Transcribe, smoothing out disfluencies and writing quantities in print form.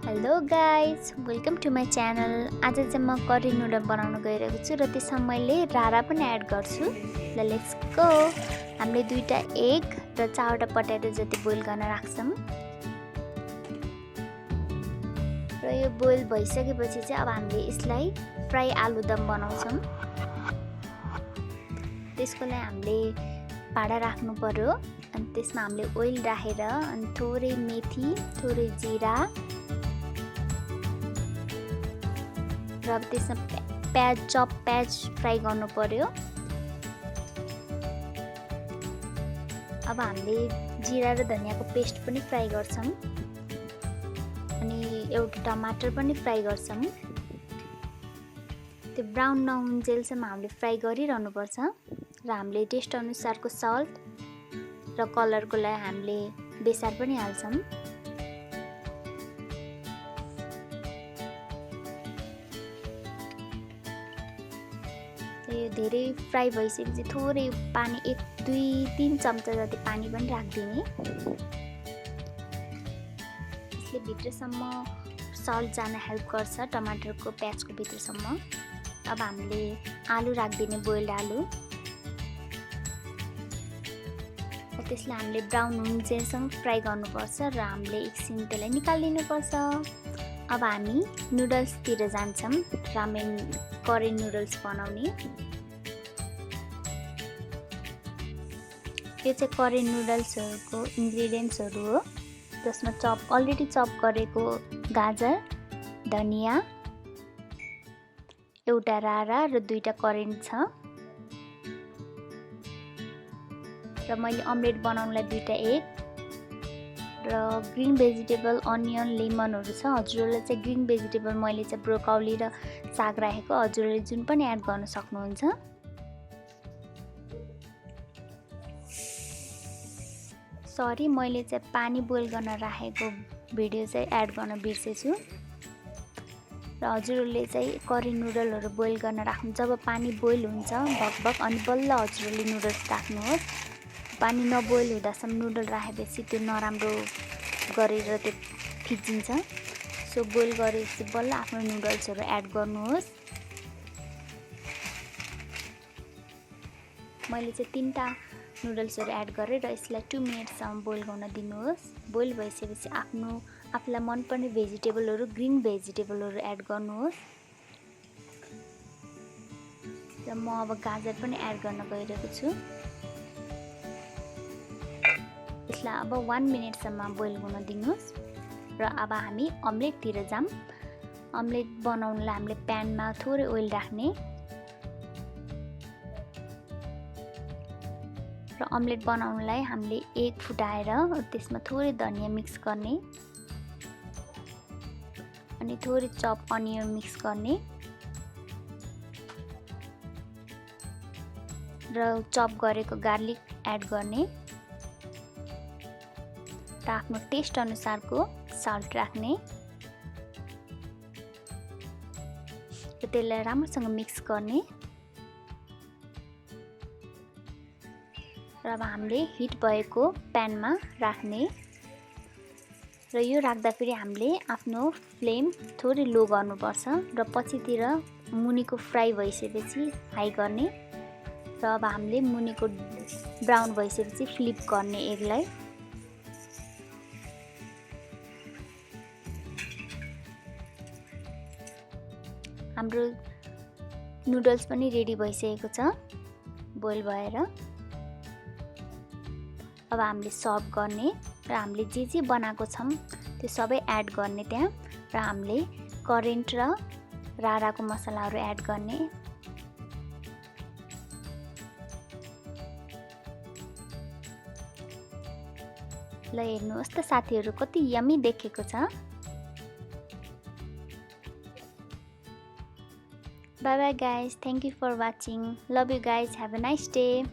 Hello guys, welcome to my channel. आज चाहिँ म करी नुडल बनाउन गइरहेको छु र त्यसमा मैले रारा पनि एड गर्छु। ल लेट्स गो। हामीले 2टा एग र 4वटा पटेटो जति बोइल गर्न राख्छौँ र यो बोइल भइसकेपछि चाहिँ अब हामीले यसलाई फ्राई आलुदम बनाउँछौँ। त्यसको लागि हामीले भाडा राख्नु पर्यो अनि त्यसमा हामीले ओइल राखेर अनि थोरै मेथी, थोरै जिरा र त्यसमा प्याज फ्राई गर्नु पर्यो। अब हामीले जिरा र धनियाको पेस्ट पनि फ्राई गर्छौँ अनि एउटा टमाटर पनि फ्राई गर्छौँ। त्यो ब्राउन नहुन्जेलसम्म हामीले फ्राई गरिरहनु पर्छ र हामीले टेस्ट अनुसारको सल्ट र कलरको लागि हामीले बेसार पनि हाल्छौँ। यो धेरै फ्राई भइसकेपछि थोरै पानी 1-2-3 चम्चा जति पानी पनि राखिदिने। यसले भित्रसम्म सल्ट जान हेल्प गर्छ, टमाटरको प्याजको भित्रसम्म। अब हामीले आलु राखिदिने, बोइल्ड आलु। त्यसलाई हामीले ब्राउन हुन्जेलसम्म फ्राई गर्नुपर्छ र हामीले एकछिन त्यसलाई निकालिदिनुपर्छ। अब हामी नुडल्सतिर जान्छौँ, रामेन करी नुडल्स बनाउने। यो चाहिँ करी नुडल्सहरूको इन्ग्रेडियन्ट्सहरू हो, जसमा अलरेडी चप गरेको गाजर, धनिया, एउटा रारा र 2टा करेन्ट छ। र मैले अमलेट बनाउनलाई 2टा एग र ग्रीन भेजिटेबल, अनियन, लेमनहरू छ। हजुरहरूले चाहिँ ग्रीन भेजिटेबल मैले चाहिँ ब्रोकौली र साग राखेको, हजुरहरूले जुन पनि एड गर्न सक्नुहुन्छ। सरी, मैले चाहिँ पानी बोइल गर्न राखेको भिडियो चाहिँ एड गर्न बिर्सेछु। र हजुरहरूले चाहिँ करी नुडलहरू बोइल गर्न राख्नु, जब पानी बोइल हुन्छ भकभक अनि बल्ल हजुरहरूले नुडल्स राख्नुहोस्। पानी नबोइल हुँदासम्म नुडल राखेपछि त्यो नराम्रो गरेर त्यो फिजिन्छ। सो बोइल गरेपछि बल्ल आफ्नो नुडल्सहरू एड गर्नुहोस्। मैले चाहिँ 3टा नुडल्सहरू एड गरेँ र यसलाई 2 मिनटसम्म बोइल गर्न दिनुहोस्। बोइल भइसकेपछि आफूलाई मनपर्ने भेजिटेबलहरू, ग्रीन भेजिटेबलहरू एड गर्नुहोस्। र म अब गाजर पनि एड गर्न गइरहेको छु। यसलाई अब 1 मिनटसम्म बोइल गर्न दिनुहोस्। र अब हामी अमलेटतिर जाऊँ। अमलेट बनाउनलाई हामीले प्यानमा थोरै ओइल राख्ने र अमलेट बनाउनलाई हामीले एग फुटाएर त्यसमा थोरै धनिया मिक्स गर्ने अनि थोरै चप अनियन मिक्स गर्ने र चप गरेको गार्लिक एड गर्ने र आफ्नो टेस्ट अनुसारको सल्ट राख्ने र त्यसलाई राम्रोसँग मिक्स गर्ने। र अब हामीले हिट भएको प्यानमा राख्ने र यो राख्दा फेरि हामीले आफ्नो फ्लेम थोरै लो गर्नुपर्छ र पछितिर मुनिको फ्राई भइसकेपछि हाई गर्ने र अब हामीले मुनिको ब्राउन भइसकेपछि फ्लिप गर्ने एगलाई। हाम्रो नुडल्स पनि रेडी भइसकेको छ बोइल भएर। अब हामीले सर्भ गर्ने र हामीले जे बनाएको छौँ त्यो सबै एड गर्ने त्यहाँ र हामीले करेन्ट र राराको मसलाहरू एड गर्ने। ल हेर्नुहोस् त साथीहरू, कति यम्मी देखेको छ। Bye bye guys, thank you for watching. Love you guys, have a nice day.